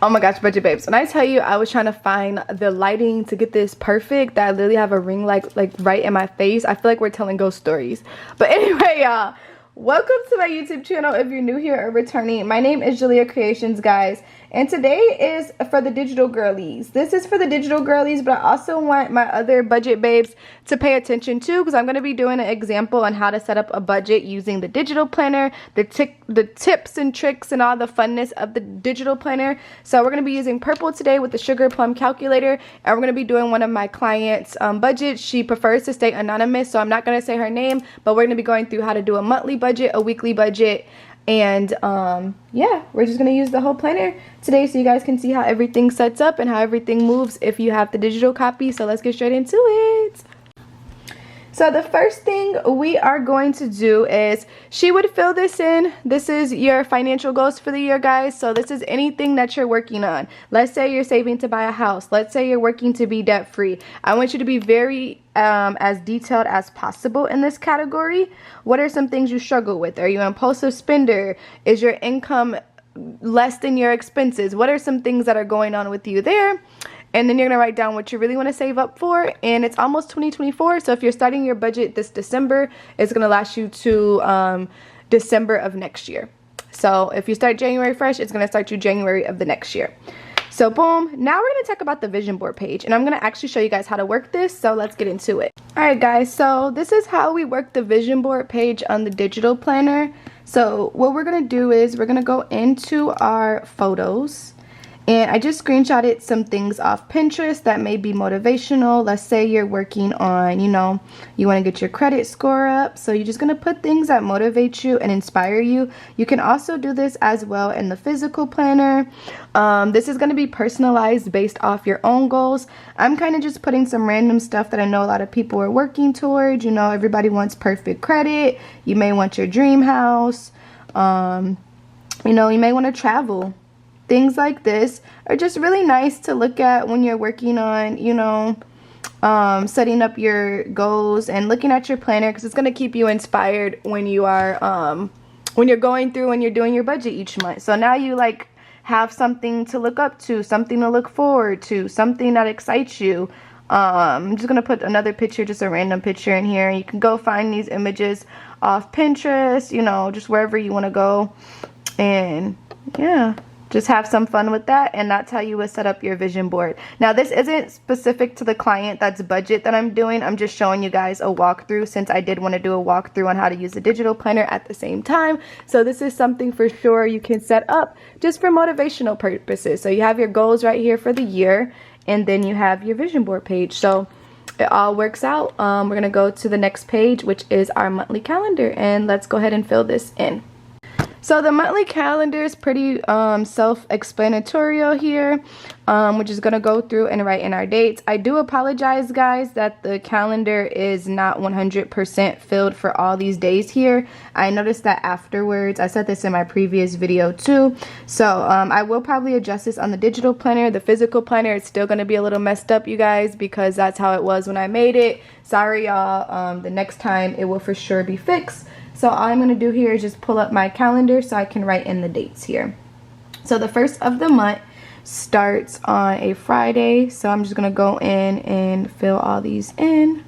Oh my gosh, budget babes, when I tell you I was trying to find the lighting to get this perfect, that I literally have a ring light like right in my face. I feel like we're telling ghost stories. But anyway, y'all, welcome to my YouTube channel. If you're new here or returning, my name is Jaliyah.Kreationz, guys, and today is for the digital girlies. This is for the digital girlies, but I also want my other budget babes to pay attention to, because I'm going to be doing an example on how to set up a budget using the digital planner, the tips and tricks and all the funness of the digital planner. So we're going to be using purple today with the sugar plum calculator, and we're going to be doing one of my clients' budgets. She prefers to stay anonymous, so I'm not going to say her name, but we're going to be going through how to do a monthly budget, a weekly budget, and yeah, we're just going to use the whole planner today so you guys can see how everything sets up and how everything moves if you have the digital copy. So let's get straight into it. So the first thing we are going to do is, she would fill this in. This is your financial goals for the year, guys. So this is anything that you're working on. Let's say you're saving to buy a house. Let's say you're working to be debt free. I want you to be very as detailed as possible in this category. What are some things you struggle with? Are you an impulsive spender? Is your income less than your expenses? What are some things that are going on with you there? And then you're going to write down what you really want to save up for. And it's almost 2024. So if you're starting your budget this December, it's going to last you to December of next year. So if you start January fresh, it's going to start you January of the next year. So boom. Now we're going to talk about the vision board page. And I'm going to actually show you guys how to work this. So let's get into it. All right, guys. So this is how we work the vision board page on the digital planner. So what we're going to do is we're going to go into our photos. And I just screenshotted some things off Pinterest that may be motivational. Let's say you're working on, you know, you want to get your credit score up. So you're just going to put things that motivate you and inspire you. You can also do this as well in the physical planner. This is going to be personalized based off your own goals. I'm kind of just putting some random stuff that I know a lot of people are working towards. You know, everybody wants perfect credit. You may want your dream house. You know, you may want to travel. Things like this are just really nice to look at when you're working on, you know, setting up your goals and looking at your planner, because it's going to keep you inspired when you are, when you're going through and you're doing your budget each month. So now you like have something to look up to, something to look forward to, something that excites you. I'm just going to put another picture, just a random picture in here. You can go find these images off Pinterest, you know, just wherever you want to go. And yeah. Just have some fun with that, and that's how you would set up your vision board. Now, this isn't specific to the client that's budget that I'm doing. I'm just showing you guys a walkthrough, since I did want to do a walkthrough on how to use the digital planner at the same time. So this is something for sure you can set up just for motivational purposes. So you have your goals right here for the year, and then you have your vision board page. So it all works out. We're going to go to the next page, which is our monthly calendar, and let's go ahead and fill this in. So the monthly calendar is pretty self-explanatory here. We're just going to go through and write in our dates. I do apologize, guys, that the calendar is not 100% filled for all these days here. I noticed that afterwards. I said this in my previous video too. So I will probably adjust this on the digital planner. The physical planner, it's still going to be a little messed up, you guys, because that's how it was when I made it. Sorry, y'all. The next time it will for sure be fixed. So all I'm going to do here is just pull up my calendar so I can write in the dates here. So the first of the month starts on a Friday. So I'm just going to go in and fill all these in.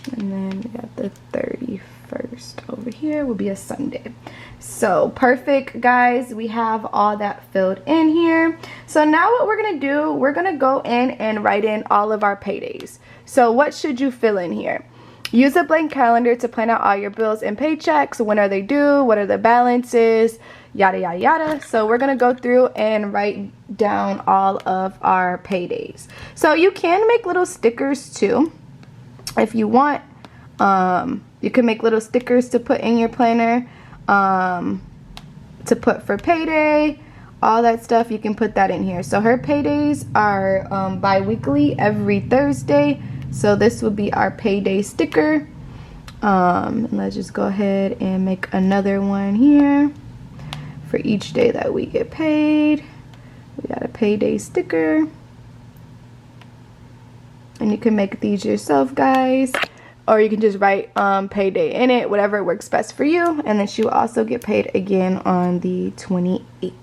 And then we got the 31st over here will be a Sunday. So perfect, guys. We have all that filled in here. So now what we're going to do, we're going to go in and write in all of our paydays. So what should you fill in here? Use a blank calendar to plan out all your bills and paychecks. When are they due? What are the balances? Yada, yada, yada. So we're going to go through and write down all of our paydays. So you can make little stickers too. If you want, you can make little stickers to put in your planner. to put for payday, all that stuff, you can put that in here. So her paydays are bi-weekly, every Thursday. So this will be our payday sticker. Let's just go ahead and make another one here for each day that we get paid. We got a payday sticker. And you can make these yourself, guys. Or you can just write payday in it, whatever works best for you. And then she will also get paid again on the 28th.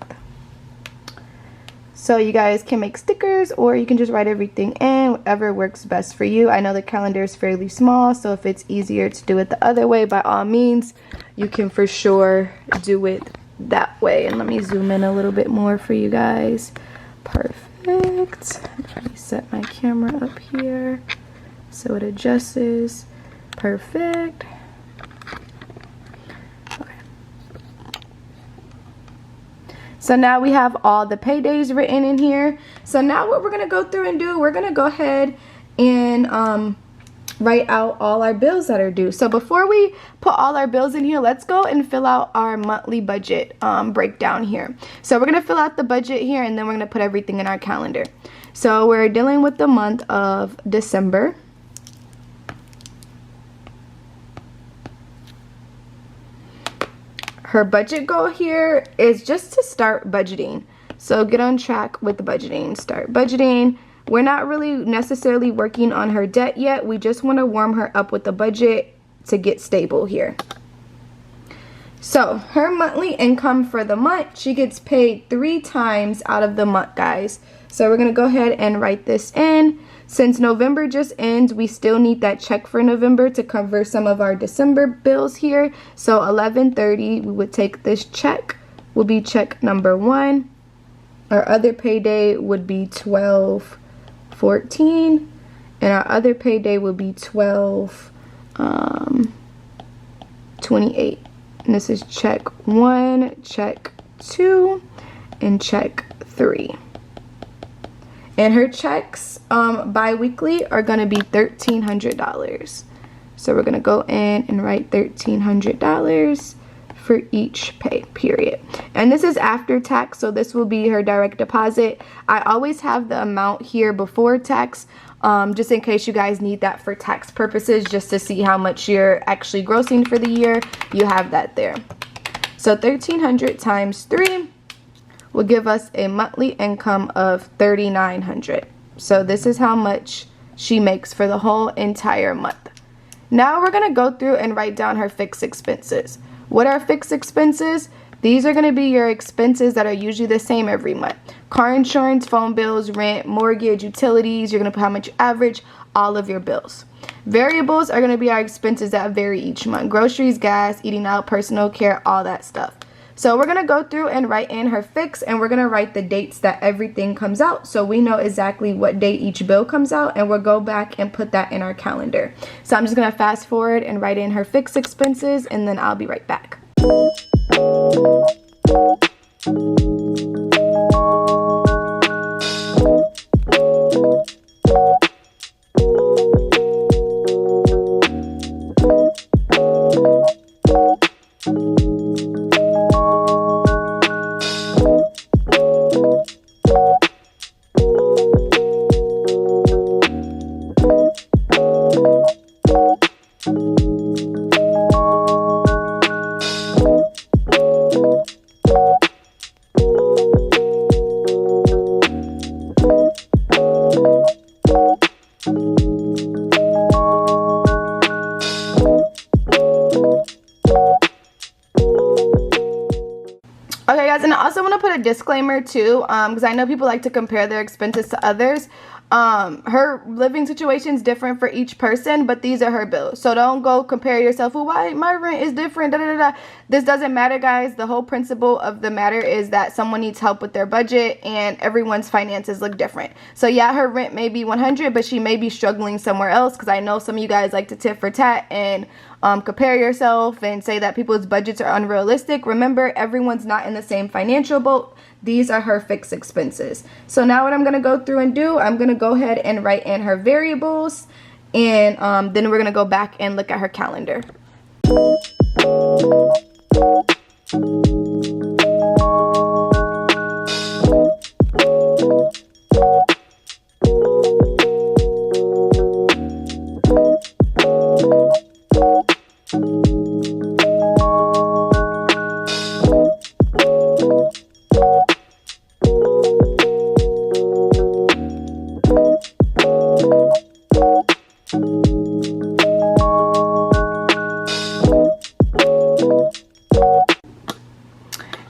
So you guys can make stickers, or you can just write everything in, whatever works best for you. I know the calendar is fairly small, so if it's easier to do it the other way, by all means, you can for sure do it that way. And let me zoom in a little bit more for you guys. Perfect. Let me set my camera up here so it adjusts. Perfect. So now we have all the paydays written in here. So now what we're going to go through and do, we're going to go ahead and write out all our bills that are due. So before we put all our bills in here, let's go and fill out our monthly budget breakdown here. So we're going to fill out the budget here, and then we're going to put everything in our calendar. So we're dealing with the month of December. Her budget goal here is just to start budgeting. So get on track with the budgeting. Start budgeting. We're not really necessarily working on her debt yet. We just want to warm her up with the budget to get stable here. So her monthly income for the month, she gets paid 3 times out of the month, guys. So we're going to go ahead and write this in. Since November just ends, we still need that check for November to cover some of our December bills here. So 11/30, we would take this check, will be check number 1. Our other payday would be 12/14, and our other payday would be 12/28. And this is check 1, check 2, and check 3. And her checks bi-weekly are going to be $1,300. So we're going to go in and write $1,300 for each pay period. And this is after tax, so this will be her direct deposit. I always have the amount here before tax, just in case you guys need that for tax purposes, just to see how much you're actually grossing for the year. You have that there. So 1,300 times 3 will give us a monthly income of $3,900. So this is how much she makes for the whole entire month. Now we're going to go through and write down her fixed expenses. What are fixed expenses? These are going to be your expenses that are usually the same every month. Car insurance, phone bills, rent, mortgage, utilities. You're going to put how much you average, all of your bills. Variables are going to be our expenses that vary each month. Groceries, gas, eating out, personal care, all that stuff. So we're going to go through and write in her fix, and we're going to write the dates that everything comes out, so we know exactly what date each bill comes out, and we'll go back and put that in our calendar. So I'm just going to fast forward and write in her fixed expenses, and then I'll be right back. Okay guys, and I also want to put a disclaimer too, because I know people like to compare their expenses to others. Her living situation is different for each person, but these are her bills. So don't go compare yourself. Well, why my rent is different? Da, da, da, da. This doesn't matter, guys. The whole principle of the matter is that someone needs help with their budget, and everyone's finances look different. So yeah, her rent may be $100, but she may be struggling somewhere else, because I know some of you guys like to tit for tat and compare yourself and say that people's budgets are unrealistic. Remember, everyone's not in the same financial boat. These are her fixed expenses. So now what I'm going to go through and do, I'm going to go ahead and write in her variables, and then we're going to go back and look at her calendar.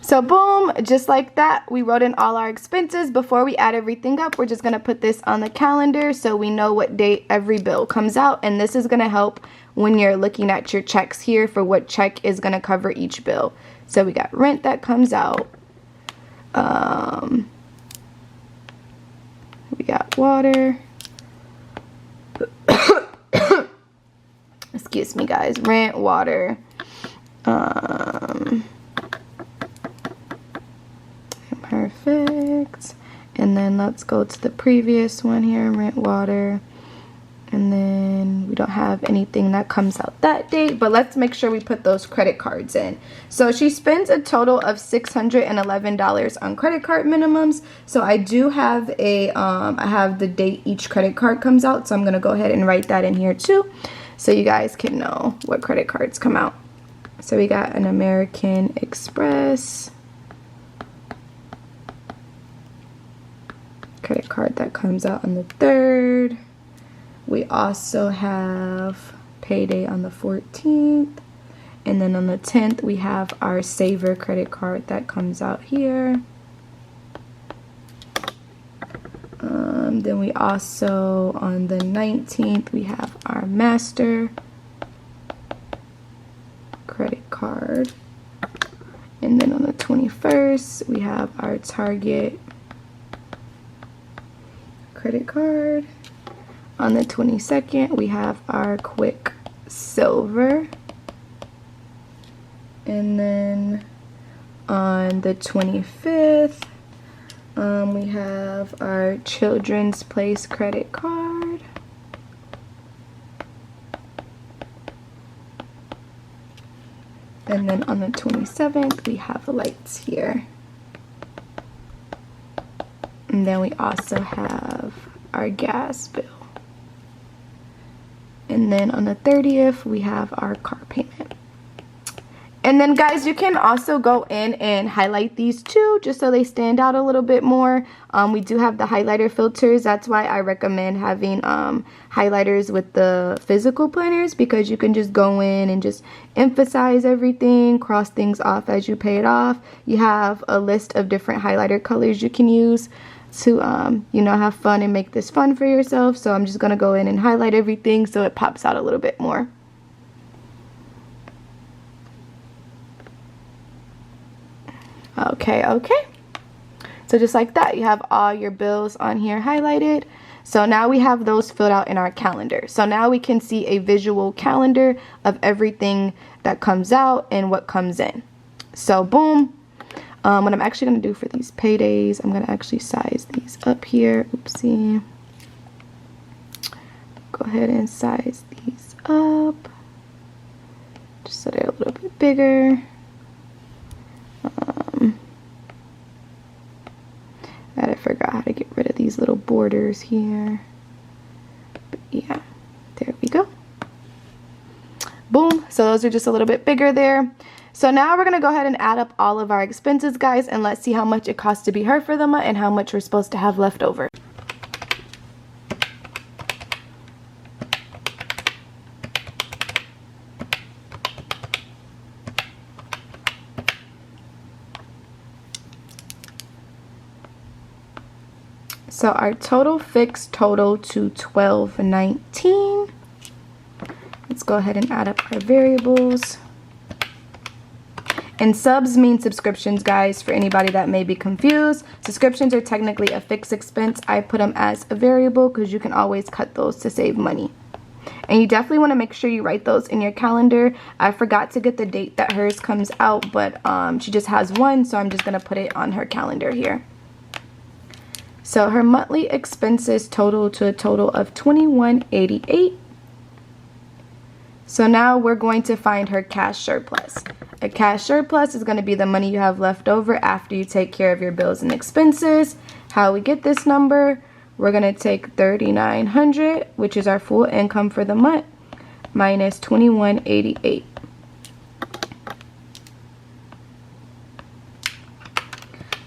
So boom, just like that, we wrote in all our expenses. Before we add everything up, we're just going to put this on the calendar so we know what date every bill comes out. And this is going to help when you're looking at your checks here for what check is going to cover each bill. So we got rent that comes out. We got water. Excuse me, guys. Rent, water. Perfect. And then let's go to the previous one here, rent, water. And then we don't have anything that comes out that date, but let's make sure we put those credit cards in. So she spends a total of $611 on credit card minimums. So I do have a I have the date each credit card comes out, so I'm gonna go ahead and write that in here too, so you guys can know what credit cards come out. So we got an American Express credit card that comes out on the 3rd. We also have payday on the 14th. And then on the 10th, we have our Saver credit card that comes out here. Then we also, on the 19th, we have our Master credit card. And then on the 21st, we have our Target credit card. On the 22nd, we have our Quick Silver. And then on the 25th, we have our Children's Place credit card. And then on the 27th, we have lights here. And then we also have our gas bill. And then on the 30th, we have our car payment. And then guys, you can also go in and highlight these too, just so they stand out a little bit more. We do have the highlighter filters. That's why I recommend having highlighters with the physical planners, because you can just go in and just emphasize everything, cross things off as you pay it off. You have a list of different highlighter colors you can use to you know, have fun and make this fun for yourself. So I'm just gonna go in and highlight everything so it pops out a little bit more. Okay. So just like that, you have all your bills on here highlighted. So now we have those filled out in our calendar. So now we can see a visual calendar of everything that comes out and what comes in. So boom. What I'm actually going to do for these paydays, I'm going to actually size these up here. Oopsie. Go ahead and size these up just so they're a little bit bigger. I forgot how to get rid of these little borders here. But yeah, there we go. Boom. So those are just a little bit bigger there. So now we're going to go ahead and add up all of our expenses, guys, and let's see how much it costs to be her for the month and how much we're supposed to have left over. So our total fixed total to $12.19. Let's go ahead and add up our variables. And subs mean subscriptions, guys, for anybody that may be confused. Subscriptions are technically a fixed expense. I put them as a variable because you can always cut those to save money. And you definitely want to make sure you write those in your calendar. I forgot to get the date that hers comes out, but she just has one, so I'm just going to put it on her calendar here. So her monthly expenses total to a total of $21.88. So now we're going to find her cash surplus. A cash surplus is going to be the money you have left over after you take care of your bills and expenses. How we get this number, we're going to take $3,900, which is our full income for the month, minus $21.88.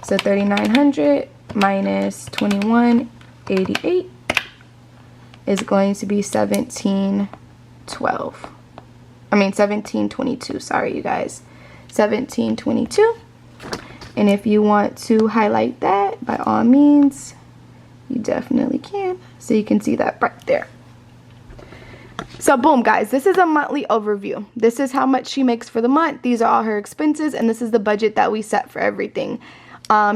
So $3,900 minus $21.88 is going to be $17.22. Sorry, you guys. $17.22. And if you want to highlight that, by all means, you definitely can. So you can see that right there. So boom, guys, this is a monthly overview. This is how much she makes for the month. These are all her expenses, and this is the budget that we set for everything.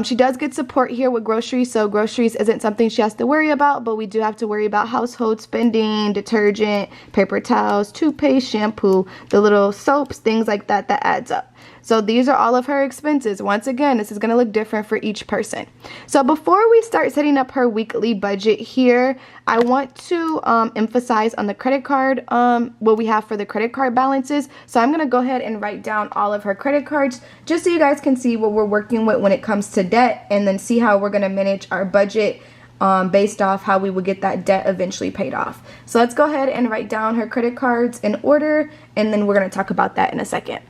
She does get support here with groceries, so groceries isn't something she has to worry about, but we do have to worry about household spending, detergent, paper towels, toothpaste, shampoo, the little soaps, things like that adds up. So these are all of her expenses. Once again, this is going to look different for each person. So before we start setting up her weekly budget here, I want to emphasize on the credit card, what we have for the credit card balances. So I'm going to go ahead and write down all of her credit cards just so you guys can see what we're working with when it comes to debt, and then see how we're going to manage our budget based off how we would get that debt eventually paid off. So let's go ahead and write down her credit cards in order, and then we're going to talk about that in a second.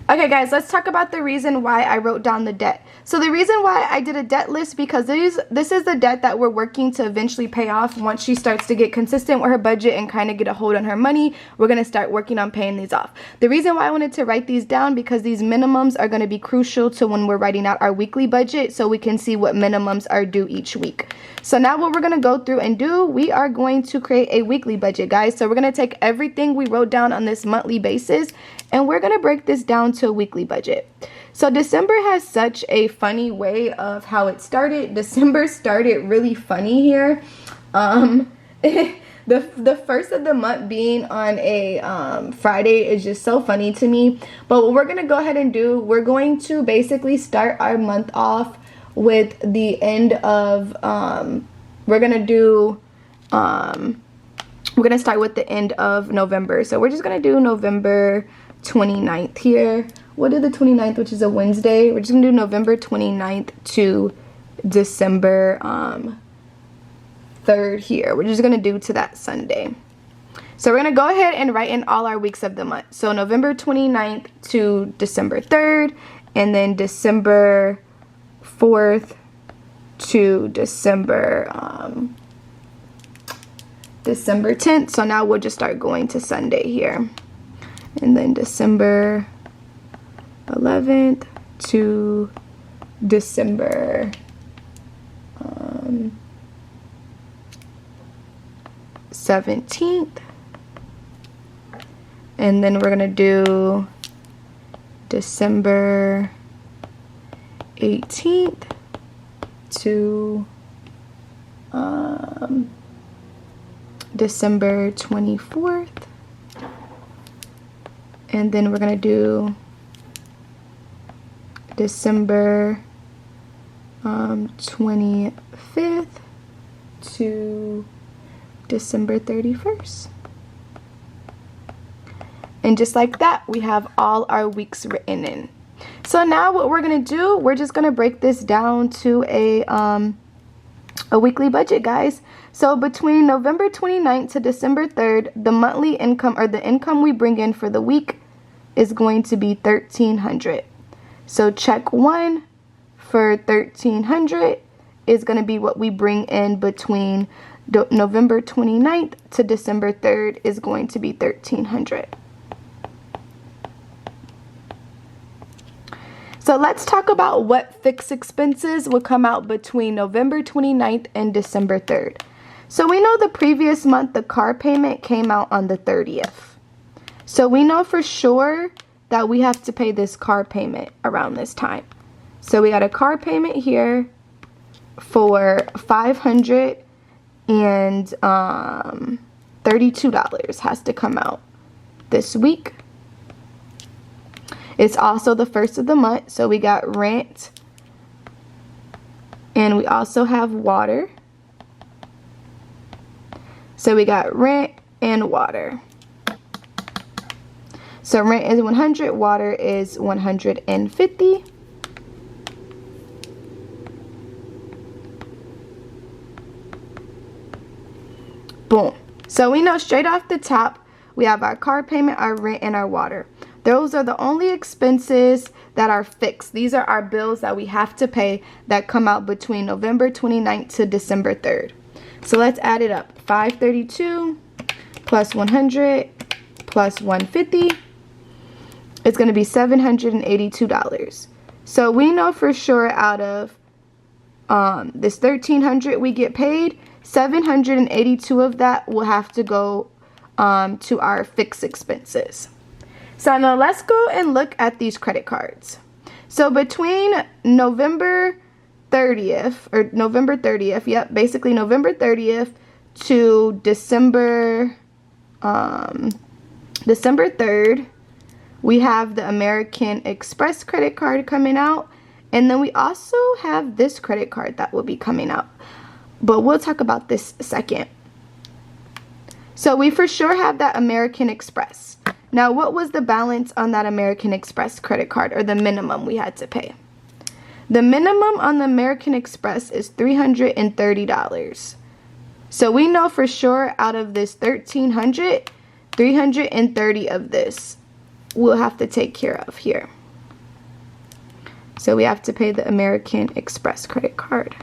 Okay guys, let's talk about the reason why I wrote down the debt. So the reason why I did a debt list, because this is the debt that we're working to eventually pay off. Once she starts to get consistent with her budget and kind of get a hold on her money, we're going to start working on paying these off. The reason why I wanted to write these down, because these minimums are going to be crucial to when we're writing out our weekly budget, so we can see what minimums are due each week. So now what we're going to go through and do, we are going to create a weekly budget, guys. So we're going to take everything we wrote down on this monthly basis, and we're going to break this down to a weekly budget. So December has such a funny way of how it started. December started really funny here. The first of the month being on a Friday is just so funny to me. But what we're going to go ahead and do, we're going to basically start our month off with the end of, we're going to start with the end of November. So we're just going to do November 29th here. What is the 29th, which is a Wednesday? We're just going to do November 29th to December 3rd here. We're just going to do to that Sunday. So we're going to go ahead and write in all our weeks of the month. So November 29th to December 3rd, and then December 4th to December 10th. So now we'll just start going to Sunday here. And then December 11th to December 17th. And then we're going to do December 18th to December 24th. And then we're going to do December 25th to December 31st. And just like that, we have all our weeks written in. So now what we're going to do, we're just going to break this down to a weekly budget, guys. So between November 29th to December 3rd, the monthly income, or the income we bring in for the week, is going to be $1,300. So check one for $1,300 is going to be what we bring in between November 29th to December 3rd is going to be $1,300. So let's talk about what fixed expenses will come out between November 29th and December 3rd. So we know the previous month the car payment came out on the 30th. So we know for sure that we have to pay this car payment around this time. So we got a car payment here for $532 has to come out this week. It's also the first of the month, so we got rent, and we also have water. So we got rent and water. So rent is 100, water is 150. Boom. So we know straight off the top, we have our car payment, our rent, and our water. Those are the only expenses that are fixed. These are our bills that we have to pay that come out between November 29th to December 3rd. So let's add it up. 532 plus 100 plus 150. It's going to be $782. So we know for sure out of this $1,300 we get paid, 782 of that will have to go to our fixed expenses. So now let's go and look at these credit cards. So between November 30th, yep, basically November 30th to December 3rd, we have the American Express credit card coming out, and then we also have this credit card that will be coming out, but we'll talk about this second. So we for sure have that American Express. Now, what was the balance on that American Express credit card, or the minimum we had to pay? The minimum on the American Express is $330. So we know for sure out of this $1,300, 330 of this we'll have to take care of here. So we have to pay the American Express credit card.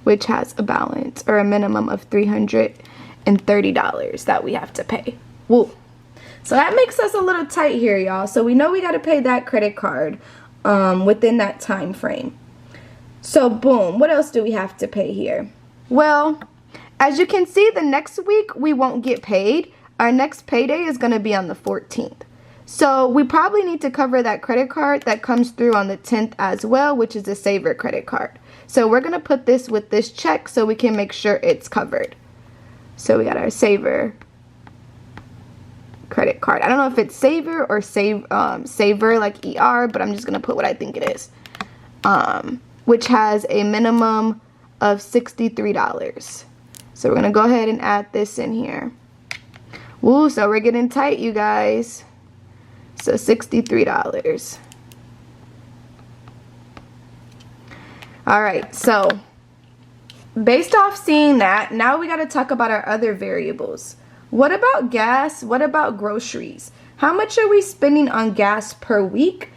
Which has a balance or a minimum of $330 that we have to pay. Woo. So that makes us a little tight here, y'all. So we know we got to pay that credit card within that time frame. So boom, what else do we have to pay here? Well, as you can see, the next week we won't get paid. Our next payday is going to be on the 14th. So we probably need to cover that credit card that comes through on the 10th as well, which is the Saver credit card. So we're going to put this with this check so we can make sure it's covered. So we got our Saver credit card. I don't know if it's Saver or Saver like ER, but I'm just going to put what I think it is. Which has a minimum of $63. So we're going to go ahead and add this in here. Woo, so we're getting tight, you guys. So $63. All right, so based off seeing that, now we got to talk about our other variables. What about gas? What about groceries? How much are we spending on gas per week?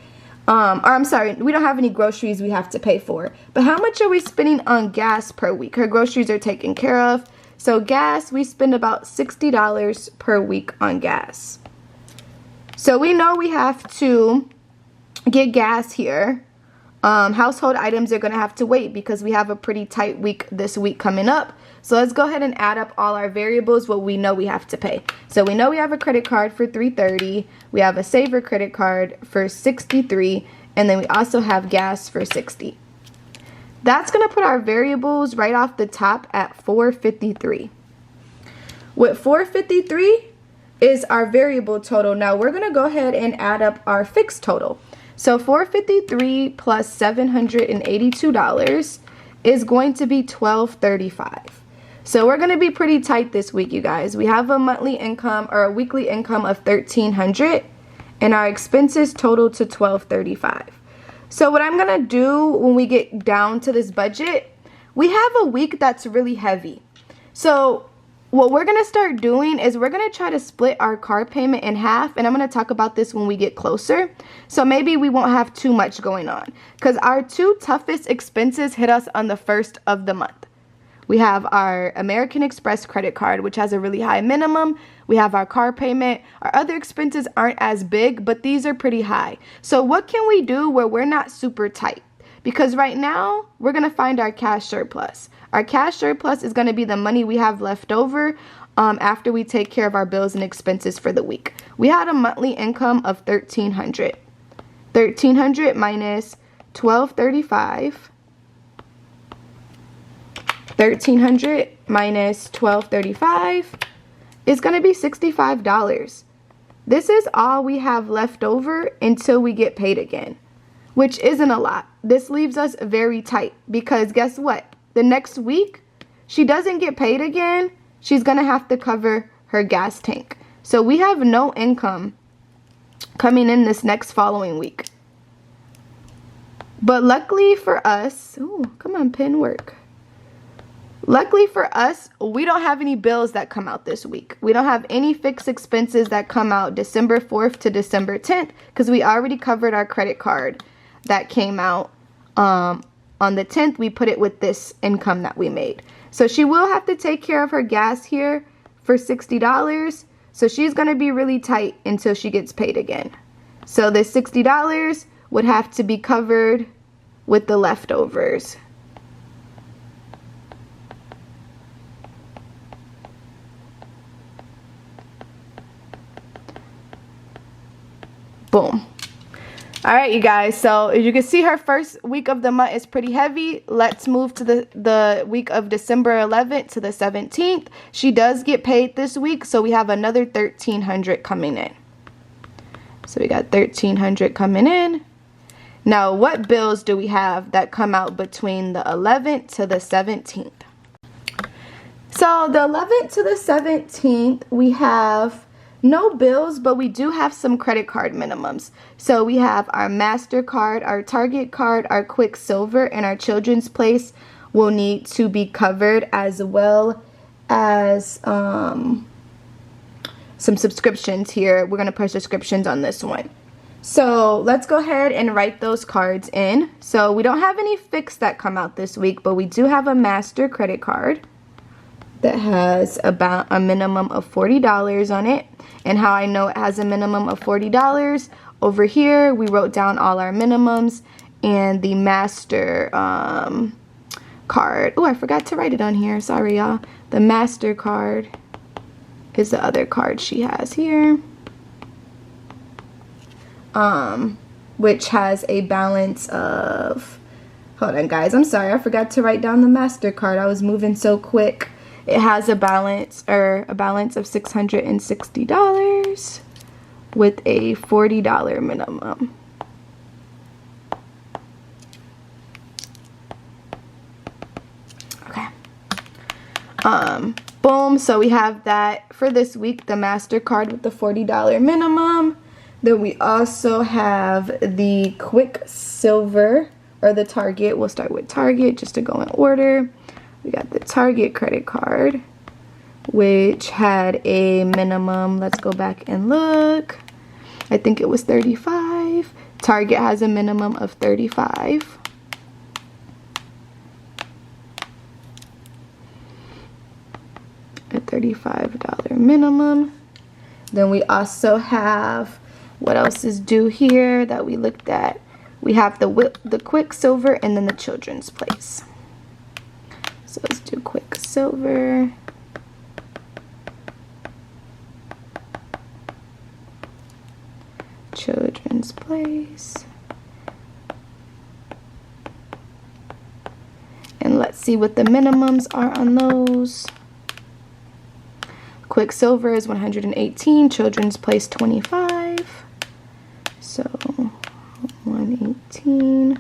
Or I'm sorry, we don't have any groceries we have to pay for. But how much are we spending on gas per week? Her groceries are taken care of. So gas, we spend about $60 per week on gas. So we know we have to get gas here. Household items are going to have to wait because we have a pretty tight week this week coming up. So let's go ahead and add up all our variables, what we know we have to pay. So we know we have a credit card for $330. We have a Saver credit card for $63. And then we also have gas for $60. That's going to put our variables right off the top at $453. With $453 is our variable total. Now we're going to go ahead and add up our fixed total. So $453 plus $782 is going to be $1,235. So we're going to be pretty tight this week, you guys. We have a monthly income or a weekly income of $1,300 and our expenses total to $1,235. So what I'm going to do when we get down to this budget, we have a week that's really heavy. So what we're going to start doing is we're going to try to split our car payment in half, and I'm going to talk about this when we get closer. So maybe we won't have too much going on because our two toughest expenses hit us on the first of the month, We have our American Express credit card, which has a really high minimum. We have our car payment. Our other expenses aren't as big, but these are pretty high. So what can we do where we're not super tight? Because right now, we're going to find our cash surplus. Our cash surplus is going to be the money we have left over after we take care of our bills and expenses for the week. We had a monthly income of $1,300. $1,300 minus $1,235. $1,300 minus $1,235 is going to be $65. This is all we have left over until we get paid again, which isn't a lot. This leaves us very tight because guess what? The next week, she doesn't get paid again. She's going to have to cover her gas tank. So we have no income coming in this next following week. But luckily for us, ooh, come on, pen work. Luckily for us, we don't have any bills that come out this week. We don't have any fixed expenses that come out December 4th to December 10th because we already covered our credit card that came out on the 10th. We put it with this income that we made. So she will have to take care of her gas here for $60. So she's going to be really tight until she gets paid again. So this $60 would have to be covered with the leftovers. Boom. All right, you guys. So as you can see, her first week of the month is pretty heavy. Let's move to the week of December 11th to the 17th. She does get paid this week, so we have another $1,300 coming in. So we got $1,300 coming in. Now, what bills do we have that come out between the 11th to the 17th? So the 11th to the 17th, we have no bills, but we do have some credit card minimums. So we have our MasterCard, our Target card, our Quicksilver, and our Children's Place will need to be covered, as well as some subscriptions here. We're going to put subscriptions on this one. So let's go ahead and write those cards in. So we don't have any fixed that come out this week, but we do have a Master credit card that has about a minimum of $40 on it. And how I know it has a minimum of $40, over here we wrote down all our minimums, and the Master card. Oh, I forgot to write it on here. Sorry, y'all. The Master card is the other card she has here, which has a balance of, hold on guys, I'm sorry, I forgot to write down the Master card. I was moving so quick. It has a balance of $660 with a $40 minimum. Okay. Boom. So we have that for this week, the MasterCard with the $40 minimum. Then we also have the Quicksilver, or the Target. We'll start with Target just to go in order. We got the Target credit card, which had a minimum, let's go back and look, I think it was $35. Target has a minimum of $35. A $35 minimum. Then we also have, what else is due here that we looked at? We have the Quicksilver and then the Children's Place. So let's do Quicksilver. Children's Place. And let's see what the minimums are on those. Quicksilver is $118, Children's Place $25. So $118.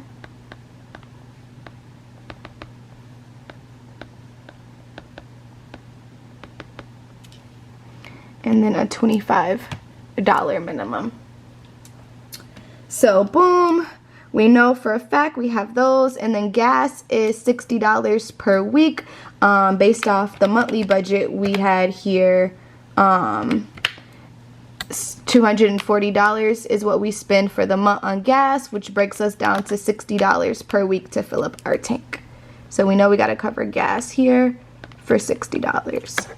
And then a $25 minimum. So boom, we know for a fact we have those. And then gas is $60 per week. Based off the monthly budget we had here, $240 is what we spend for the month on gas, which breaks us down to $60 per week to fill up our tank. So we know we got to cover gas here for $60.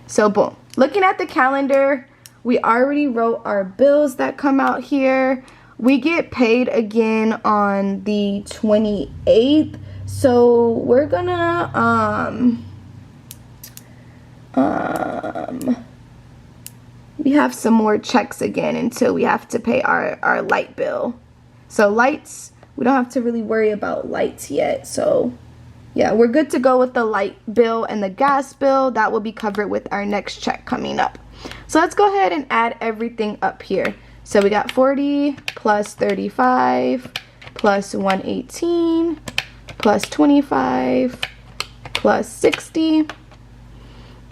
So boom. Looking at the calendar, we already wrote our bills that come out here. We get paid again on the 28th. So we're gonna we have some more checks again until we have to pay our light bill. So lights, we don't have to really worry about lights yet. So yeah, we're good to go with the light bill and the gas bill. That will be covered with our next check coming up. So let's go ahead and add everything up here. So we got 40 plus 35 plus 118 plus 25 plus 60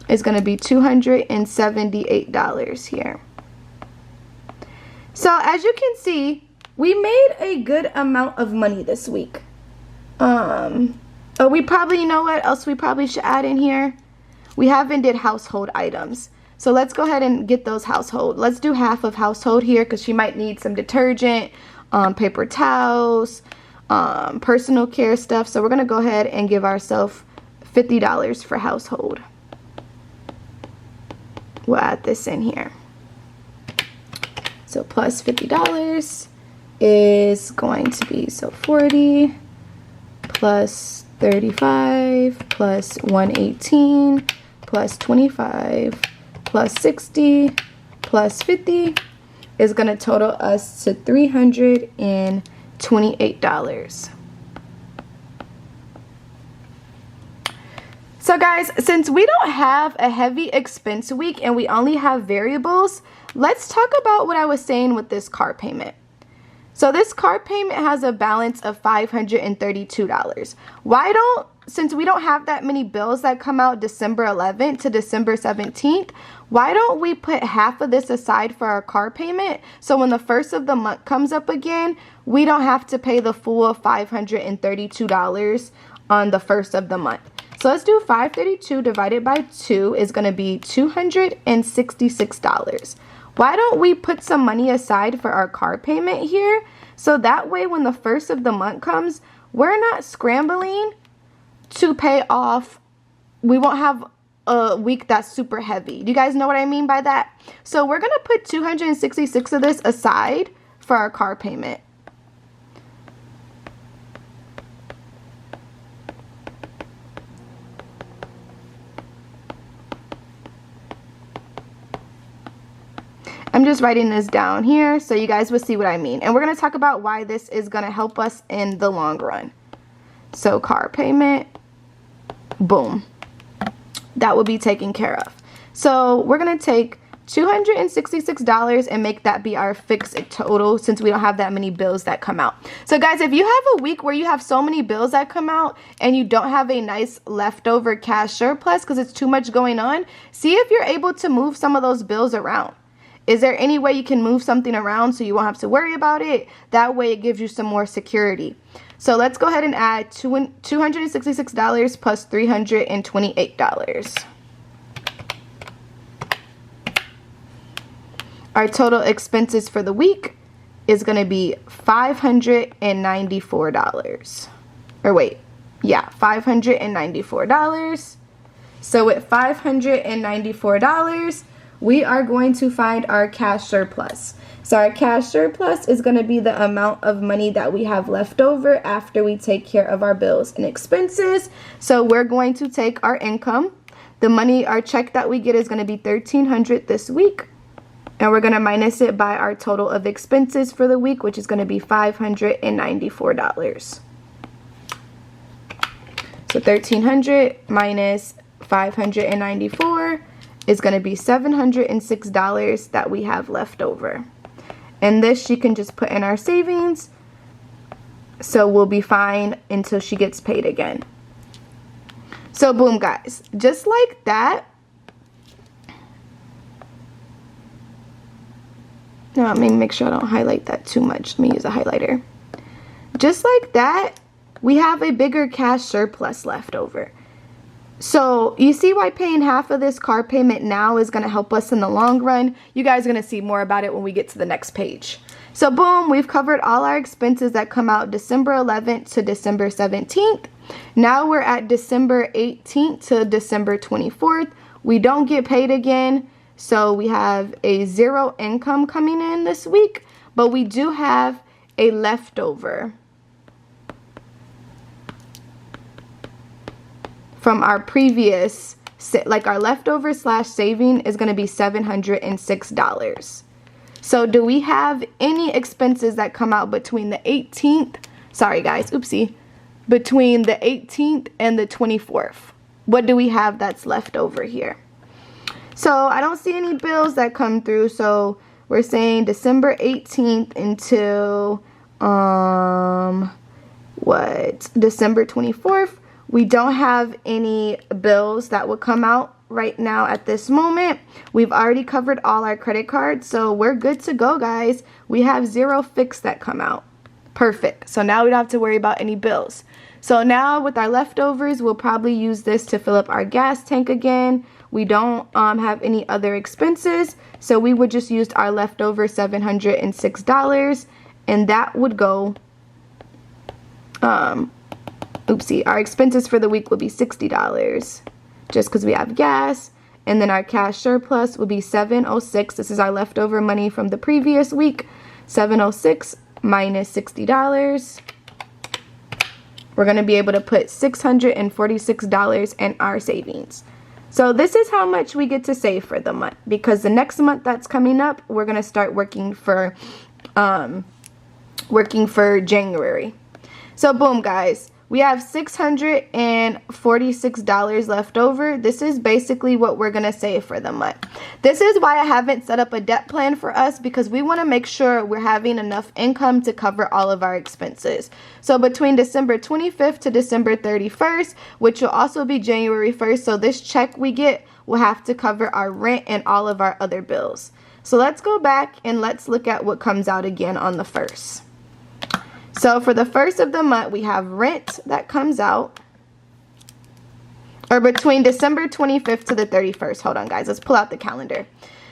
is going to be $278 here. So as you can see, we made a good amount of money this week. Oh, we probably, you know what else we probably should add in here? We haven't did household items. So let's go ahead and get those household. Let's do half of household here because she might need some detergent, paper towels, personal care stuff. So we're going to go ahead and give ourselves $50 for household. We'll add this in here. So plus $50 is going to be, so 40 plus 35 plus 118 plus 25 plus 60 plus 50 is going to total us to $328. So guys, since we don't have a heavy expense week and we only have variables, let's talk about what I was saying with this car payment. So this car payment has a balance of $532. Since we don't have that many bills that come out December 11th to December 17th, why don't we put half of this aside for our car payment? So when the first of the month comes up again, we don't have to pay the full $532 on the first of the month. So let's do 532 divided by 2 is going to be $266. Why don't we put some money aside for our car payment here? So that way when the first of the month comes, we're not scrambling to pay off. We won't have a week that's super heavy. Do you guys know what I mean by that? So we're going to put 266 of this aside for our car payment. I'm just writing this down here so you guys will see what I mean. And we're going to talk about why this is going to help us in the long run. So car payment, boom. That will be taken care of. So we're going to take $266 and make that be our fixed total since we don't have that many bills that come out. So guys, if you have a week where you have so many bills that come out and you don't have a nice leftover cash surplus because it's too much going on, see if you're able to move some of those bills around. Is there any way you can move something around so you won't have to worry about it? That way it gives you some more security. So let's go ahead and add $266 plus $328. Our total expenses for the week is going to be $594. Or wait, yeah, $594. So with $594, we are going to find our cash surplus. So our cash surplus is going to be the amount of money that we have left over after we take care of our bills and expenses. So we're going to take our income. The money, our check that we get is going to be $1,300 this week. And we're going to minus it by our total of expenses for the week, which is going to be $594. So $1,300 minus $594 is going to be $706 that we have left over. And this she can just put in our savings. So we'll be fine until she gets paid again. So boom, guys. Just like that. Now, let me make sure I don't highlight that too much. Let me use a highlighter. Just like that, we have a bigger cash surplus left over. So you see why paying half of this car payment now is going to help us in the long run. You guys are going to see more about it when we get to the next page. So boom, we've covered all our expenses that come out December 11th to December 17th. Now we're at December 18th to December 24th. We don't get paid again, so we have a 0 income coming in this week, but we do have a leftover from our previous, like our leftover slash saving is going to be $706. So do we have any expenses that come out between the 18th, sorry guys, oopsie, between the 18th and the 24th? What do we have that's left over here? So I don't see any bills that come through, so we're saying December 18th until, December 24th. We don't have any bills that would come out right now at this moment. We've already covered all our credit cards, so we're good to go, guys. We have 0 fixed that come out. Perfect. So now we don't have to worry about any bills. So now with our leftovers, we'll probably use this to fill up our gas tank again. We don't have any other expenses, so we would just use our leftover $706, and that would go, oopsie, our expenses for the week would be $60 just because we have gas, and then our cash surplus would be $706. This is our leftover money from the previous week. $706 minus $60. We're going to be able to put $646 in our savings. So this is how much we get to save for the month, because the next month that's coming up, we're going to start working for January. So boom, guys, we have $646 left over. This is basically what we're going to save for the month. This is why I haven't set up a debt plan for us, because we want to make sure we're having enough income to cover all of our expenses. So between December 25th to December 31st, which will also be January 1st, so this check we get will have to cover our rent and all of our other bills. So let's go back and let's look at what comes out again on the 1st. So for the 1st of the month, we have rent that comes out, or between December 25th to the 31st. Hold on, guys. Let's pull out the calendar.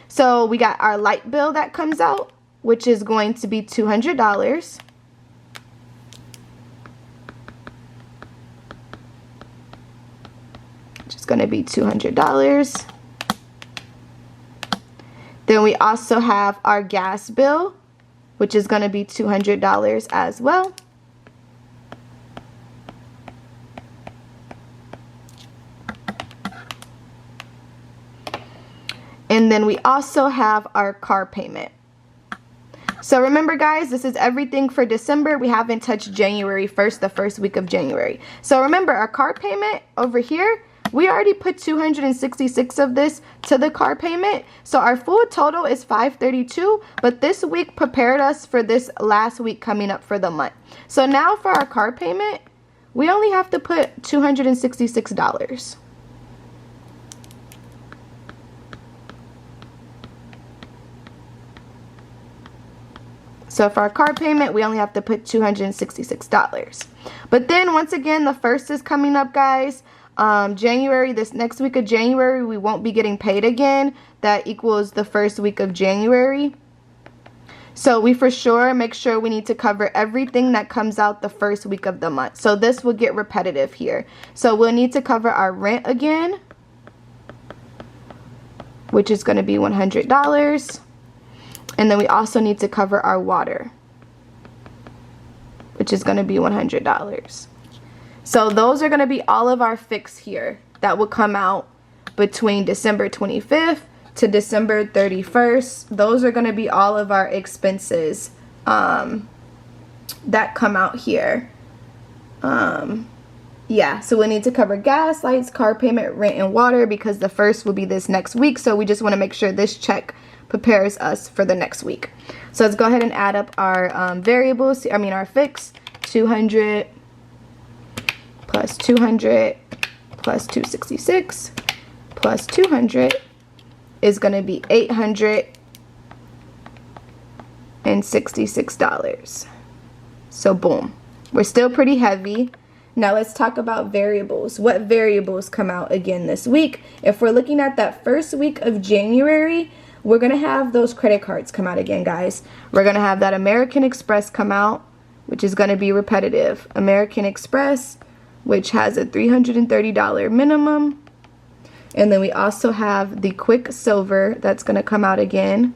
So we got our light bill that comes out, which is going to be $200. Which is going to be $200. Then we also have our gas bill, which is going to be $200 as well. And then we also have our car payment. So remember, guys, this is everything for December. We haven't touched January 1st, the first week of January. So remember, our car payment over here, we already put $266 of this to the car payment. So our full total is $532, but this week prepared us for this last week coming up for the month. So now for our car payment, we only have to put $266. So for our car payment, we only have to put $266. But then once again, the 1st is coming up, guys. January, this next week of January, we won't be getting paid again. That equals the 1st week of January. So we for sure make sure we need to cover everything that comes out the 1st week of the month. So this will get repetitive here. So we'll need to cover our rent again, which is going to be $100. And then we also need to cover our water, which is going to be $100. So those are going to be all of our fix here that will come out between December 25th to December 31st. Those are going to be all of our expenses that come out here. Yeah, so we need to cover gas, lights, car payment, rent, and water, because the 1st will be this next week. So we just want to make sure this check prepares us for the next week. So let's go ahead and add up our variables. Our fix. 200 plus 200 plus 266 plus 200 is going to be $866. So boom, we're still pretty heavy. Now let's talk about variables. What variables come out again this week? If we're looking at that 1st week of January, we're gonna have those credit cards come out again, guys. We're gonna have that American Express come out, which is gonna be repetitive. American Express, which has a $330 minimum. And then we also have the Quicksilver that's gonna come out again,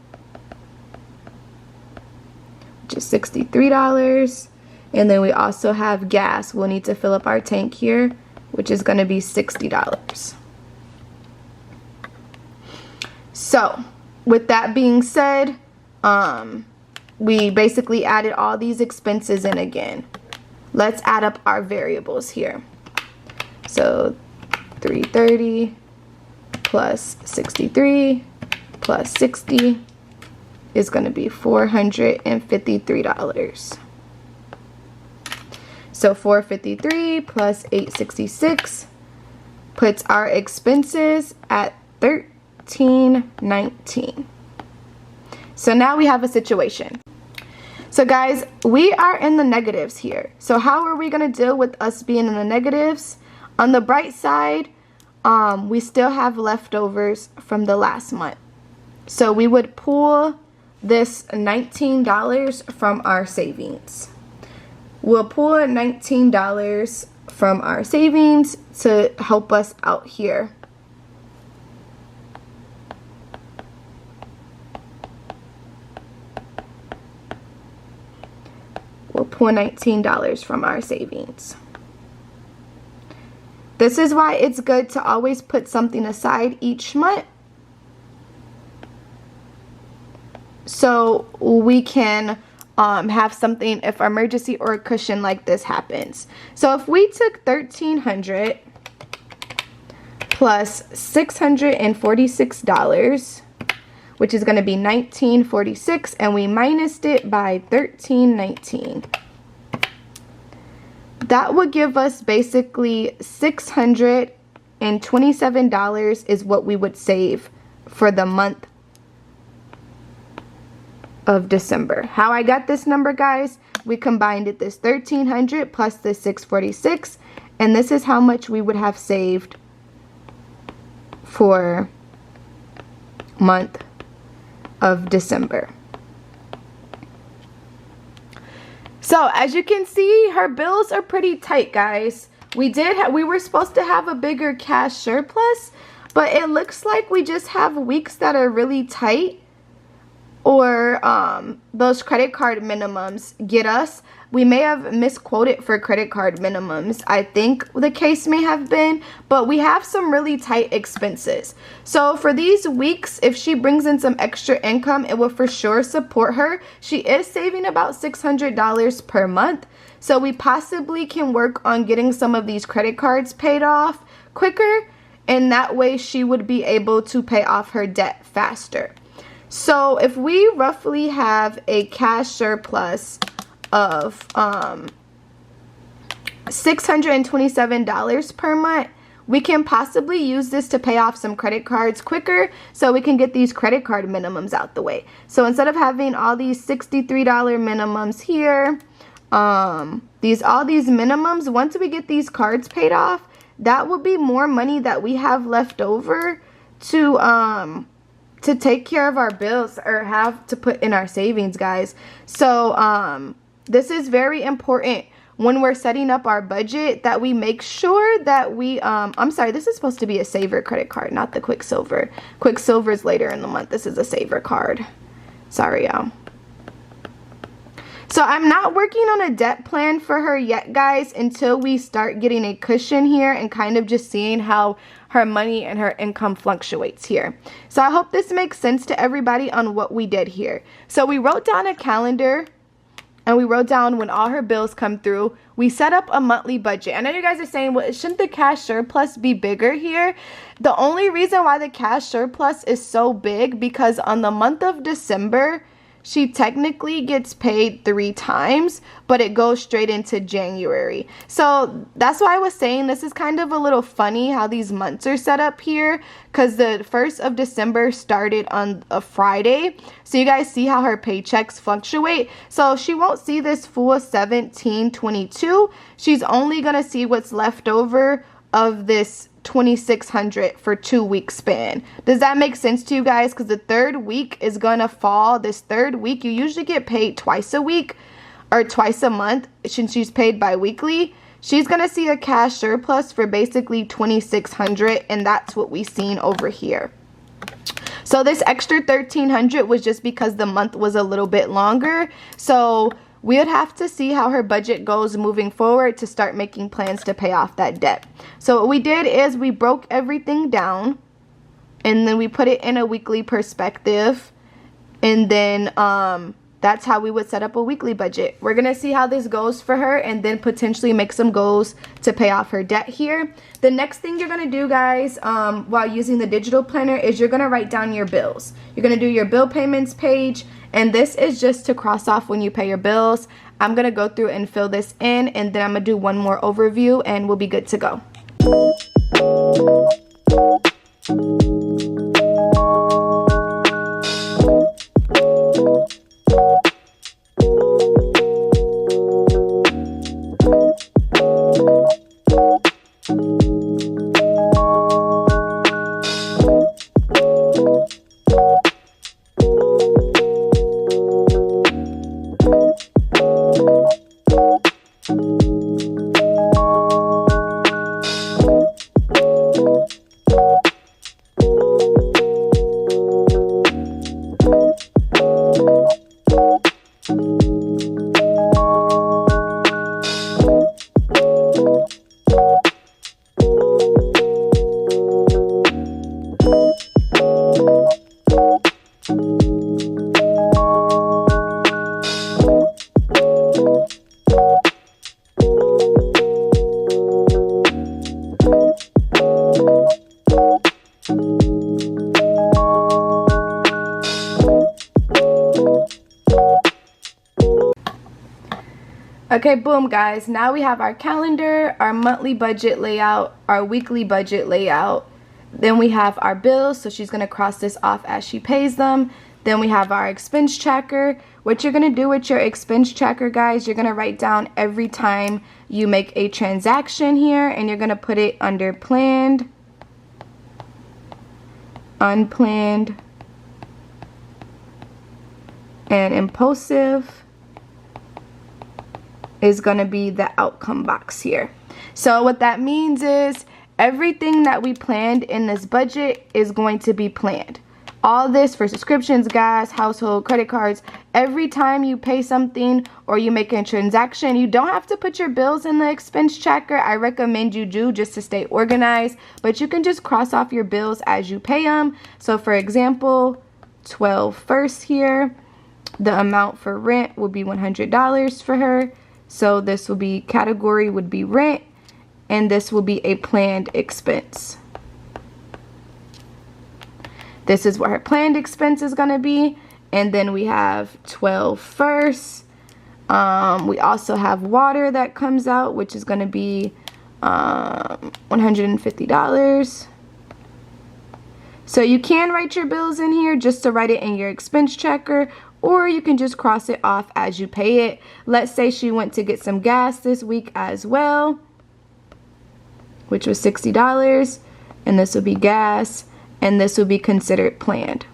which is $63. And then we also have gas. We'll need to fill up our tank here, which is gonna be $60. So with that being said, we basically added all these expenses in again. Let's add up our variables here. So 330 plus 63 plus 60 is going to be $453. So 453 plus 866 puts our expenses at $1319. So now we have a situation. So guys, we are in the negatives here. So how are we going to deal with us being in the negatives? On the bright side, we still have leftovers from the last month. So we would pull this $19 from our savings. We'll pull $19 from our savings to help us out here. We'll pull $19 from our savings. This is why it's good to always put something aside each month, so we can have something if emergency or a cushion like this happens. So if we took $1,300 plus $646, which is going to be $1,946, and we minused it by $1,319. That would give us basically $627 is what we would save for the month of December. How I got this number, guys, we combined it, this $1,300 plus the $646, and this is how much we would have saved for month of December. So as you can see, her bills are pretty tight, guys. We were supposed to have a bigger cash surplus, but it looks like we just have weeks that are really tight, or those credit card minimums get us. We may have misquoted for credit card minimums. I think the case may have been, but we have some really tight expenses. So for these weeks, if she brings in some extra income, it will for sure support her. She is saving about $600 per month. So we possibly can work on getting some of these credit cards paid off quicker, and that way she would be able to pay off her debt faster. So if we roughly have a cash surplus of $627 per month, we can possibly use this to pay off some credit cards quicker, so we can get these credit card minimums out the way. So instead of having all these $63 minimums here, all these minimums, once we get these cards paid off, that will be more money that we have left over to take care of our bills, or have to put in our savings, guys. So this is very important when we're setting up our budget, that we make sure that we I'm sorry, this is supposed to be a saver credit card, not the Quicksilver. Quicksilver's later in the month. This is a saver card. Sorry, y'all. So I'm not working on a debt plan for her yet, guys, until we start getting a cushion here and kind of just seeing how her money and her income fluctuates here. So I hope this makes sense to everybody on what we did here. So we wrote down a calendar, and we wrote down when all her bills come through. We set up a monthly budget. I know you guys are saying, well, shouldn't the cash surplus be bigger here? The only reason why the cash surplus is so big, because on the month of December, she technically gets paid 3 times, but it goes straight into January. So that's why I was saying this is kind of a little funny how these months are set up here, because the 1st of December started on a Friday. So you guys see how her paychecks fluctuate. So she won't see this full $17.22. She's only going to see what's left over of this $2,600 for 2-week span. Does that make sense to you guys? Because the third week is gonna fall. This third week, you usually get paid twice a week or twice a month since she's paid bi-weekly. She's gonna see a cash surplus for basically $2,600, and that's what we seen over here. So this extra $1,300 was just because the month was a little bit longer. So we would have to see how her budget goes moving forward to start making plans to pay off that debt. So what we did is we broke everything down, and then we put it in a weekly perspective, and then that's how we would set up a weekly budget. We're gonna see how this goes for her, and then potentially make some goals to pay off her debt here. The next thing you're gonna do, guys, while using the digital planner, is you're gonna write down your bills. You're gonna do your bill payments page, and this is just to cross off when you pay your bills. I'm gonna go through and fill this in, and then I'm gonna do one more overview, and we'll be good to go. Okay, boom, guys. Now we have our calendar, our monthly budget layout, our weekly budget layout. Then we have our bills, so she's going to cross this off as she pays them. Then we have our expense tracker. What you're going to do with your expense tracker, guys, you're going to write down every time you make a transaction here, and you're going to put it under planned, unplanned, and impulsive is going to be the outcome box here. So what that means is everything that we planned in this budget is going to be planned. All this for subscriptions, gas, household, credit cards. Every time you pay something or you make a transaction, you don't have to put your bills in the expense tracker. I recommend you do, just to stay organized, but you can just cross off your bills as you pay them. So for example, 12/1 here, the amount for rent will be $100 for her. So this will be, category would be rent, and this will be a planned expense. This is what her planned expense is going to be. And then we have 12/1. We also have water that comes out, which is going to be $150. So you can write your bills in here just to write it in your expense tracker, or you can just cross it off as you pay it. Let's say she went to get some gas this week as well, which was $60, and this will be gas, and this will be considered planned.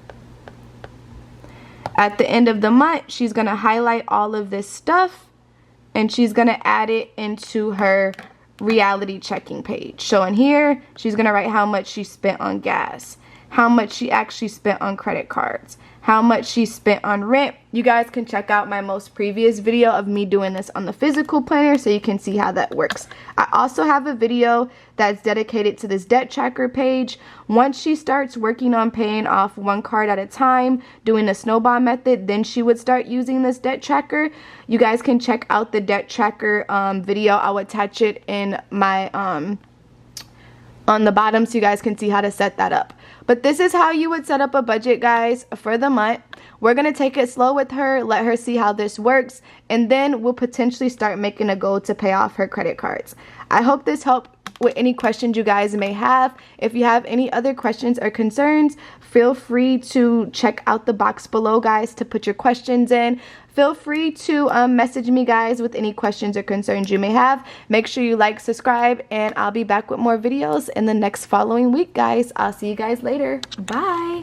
At the end of the month, she's going to highlight all of this stuff, and she's going to add it into her reality checking page. So in here, she's going to write how much she spent on gas, how much she actually spent on credit cards, how much she spent on rent. You guys can check out my most previous video of me doing this on the physical planner so you can see how that works. I also have a video that's dedicated to this debt tracker page. Once she starts working on paying off one card at a time, doing the snowball method, then she would start using this debt tracker. You guys can check out the debt tracker video. I'll attach it in my on the bottom so you guys can see how to set that up. But this is how you would set up a budget, guys, for the month. We're going to take it slow with her, let her see how this works, and then we'll potentially start making a goal to pay off her credit cards. I hope this helped with any questions you guys may have. If you have any other questions or concerns, feel free to check out the box below, guys, to put your questions in. Feel free to message me, guys, with any questions or concerns you may have. Make sure you like, subscribe, and I'll be back with more videos in the next following week, guys. I'll see you guys later. Bye.